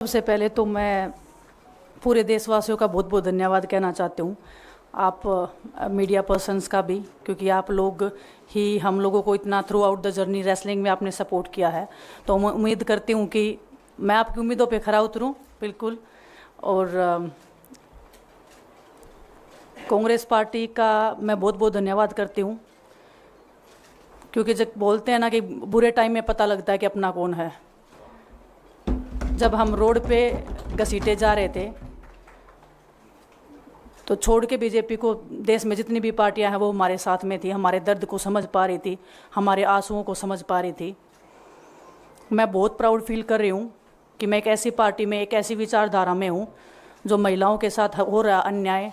सबसे पहले तो मैं पूरे देशवासियों का बहुत बहुत धन्यवाद कहना चाहती हूँ, आप मीडिया पर्सन्स का भी, क्योंकि आप लोग ही हम लोगों को इतना through out the journey wrestling में आपने सपोर्ट किया है। तो मैं उम्मीद करती हूँ कि मैं आपकी उम्मीदों पे खरा उतरूँ बिल्कुल। और कांग्रेस पार्टी का मैं बहुत बहुत धन्यवाद करती हूँ, क्योंकि जब बोलते हैं ना कि बुरे टाइम में पता लगता है कि अपना कौन है। जब हम रोड पे घसीटे जा रहे थे तो छोड़ के बीजेपी को देश में जितनी भी पार्टियां हैं वो हमारे साथ में थी, हमारे दर्द को समझ पा रही थी, हमारे आंसुओं को समझ पा रही थी। मैं बहुत प्राउड फील कर रही हूँ कि मैं एक ऐसी पार्टी में, एक ऐसी विचारधारा में हूँ जो महिलाओं के साथ हो रहा अन्याय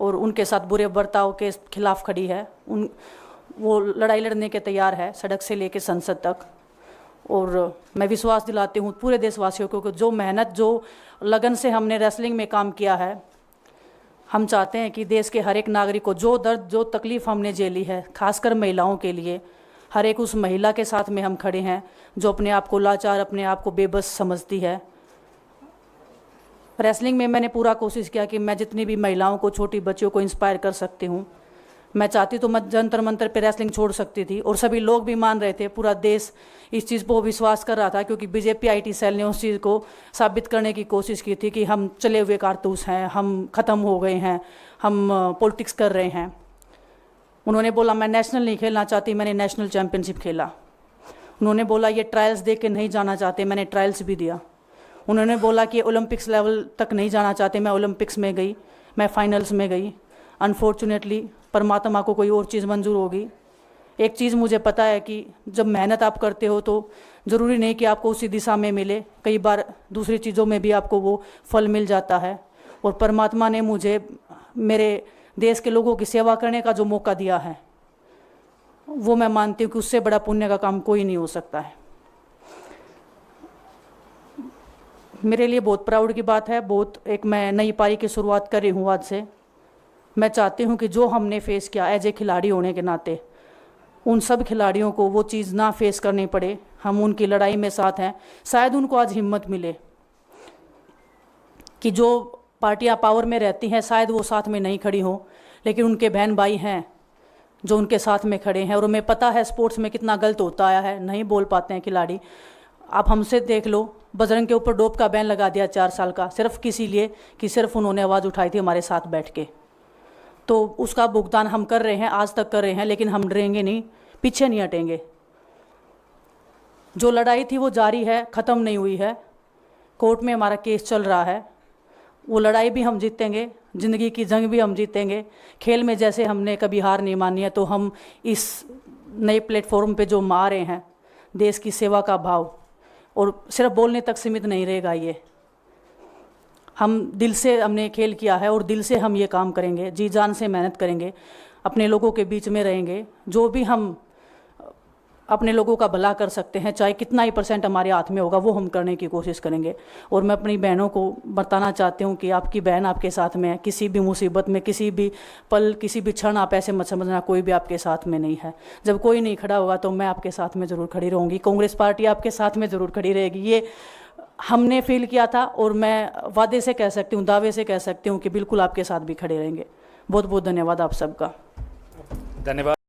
और उनके साथ बुरे बर्ताव के खिलाफ खड़ी है। वो लड़ाई लड़ने के तैयार है, सड़क से लेकर संसद तक। और मैं विश्वास दिलाती हूँ पूरे देशवासियों को कि जो मेहनत, जो लगन से हमने रेसलिंग में काम किया है, हम चाहते हैं कि देश के हर एक नागरिक को जो दर्द, जो तकलीफ़ हमने झेली है, खासकर महिलाओं के लिए, हर एक उस महिला के साथ में हम खड़े हैं जो अपने आप को लाचार, अपने आप को बेबस समझती है। रेसलिंग में मैंने पूरा कोशिश किया कि मैं जितनी भी महिलाओं को, छोटी बच्चियों को इंस्पायर कर सकती हूँ। मैं चाहती तो मैं जंतर मंतर पे रेसलिंग छोड़ सकती थी, और सभी लोग भी मान रहे थे, पूरा देश इस चीज़ को विश्वास कर रहा था, क्योंकि बीजेपी आईटी सेल ने उस चीज़ को साबित करने की कोशिश की थी कि हम चले हुए कारतूस हैं, हम ख़त्म हो गए हैं, हम पॉलिटिक्स कर रहे हैं। उन्होंने बोला मैं नेशनल नहीं खेलना चाहती, मैंने नेशनल चैम्पियनशिप खेला। उन्होंने बोला ये ट्रायल्स दे के नहीं जाना चाहते, मैंने ट्रायल्स भी दिया। उन्होंने बोला कि ओलंपिक्स लेवल तक नहीं जाना चाहते, मैं ओलंपिक्स में गई, मैं फाइनल्स में गई। अनफॉर्चुनेटली परमात्मा को कोई और चीज़ मंजूर होगी। एक चीज़ मुझे पता है कि जब मेहनत आप करते हो तो ज़रूरी नहीं कि आपको उसी दिशा में मिले, कई बार दूसरी चीज़ों में भी आपको वो फल मिल जाता है। और परमात्मा ने मुझे मेरे देश के लोगों की सेवा करने का जो मौका दिया है, वो मैं मानती हूँ कि उससे बड़ा पुण्य का काम कोई नहीं हो सकता है। मेरे लिए बहुत प्राउड की बात है। बहुत एक मैं नई पारी की शुरुआत कर रही हूँ आज से। मैं चाहती हूँ कि जो हमने फेस किया एज ए खिलाड़ी होने के नाते, उन सब खिलाड़ियों को वो चीज़ ना फेस करनी पड़े। हम उनकी लड़ाई में साथ हैं। शायद उनको आज हिम्मत मिले कि जो पार्टियां पावर में रहती हैं शायद वो साथ में नहीं खड़ी हों, लेकिन उनके बहन भाई हैं जो उनके साथ में खड़े हैं। और हमें पता है स्पोर्ट्स में कितना गलत होता आया है, नहीं बोल पाते हैं खिलाड़ी। आप हमसे देख लो, बजरंग के ऊपर डोप का बैन लगा दिया 4 साल का, सिर्फ किसी लिए कि सिर्फ उन्होंने आवाज़ उठाई थी हमारे साथ बैठ के। तो उसका भुगतान हम कर रहे हैं, आज तक कर रहे हैं, लेकिन हम डरेंगे नहीं, पीछे नहीं हटेंगे। जो लड़ाई थी वो जारी है, ख़त्म नहीं हुई है। कोर्ट में हमारा केस चल रहा है, वो लड़ाई भी हम जीतेंगे, ज़िंदगी की जंग भी हम जीतेंगे। खेल में जैसे हमने कभी हार नहीं मानी है, तो हम इस नए प्लेटफॉर्म पे जो आ रहे हैं, देश की सेवा का भाव, और सिर्फ बोलने तक सीमित नहीं रहेगा ये। हम दिल से हमने खेल किया है और दिल से हम ये काम करेंगे, जी जान से मेहनत करेंगे, अपने लोगों के बीच में रहेंगे। जो भी हम अपने लोगों का भला कर सकते हैं, चाहे कितना ही % हमारे हाथ में होगा, वो हम करने की कोशिश करेंगे। और मैं अपनी बहनों को बताना चाहती हूँ कि आपकी बहन आपके साथ में है। किसी भी मुसीबत में, किसी भी पल, किसी भी क्षण आप ऐसे मत समझना कोई भी आपके साथ में नहीं है। जब कोई नहीं खड़ा होगा तो मैं आपके साथ में ज़रूर खड़ी रहूँगी, कांग्रेस पार्टी आपके साथ में ज़रूर खड़ी रहेगी। ये हमने फील किया था, और मैं वादे से कह सकती हूँ, दावे से कह सकती हूँ कि बिल्कुल आपके साथ भी खड़े रहेंगे। बहुत बहुत धन्यवाद आप सबका। धन्यवाद।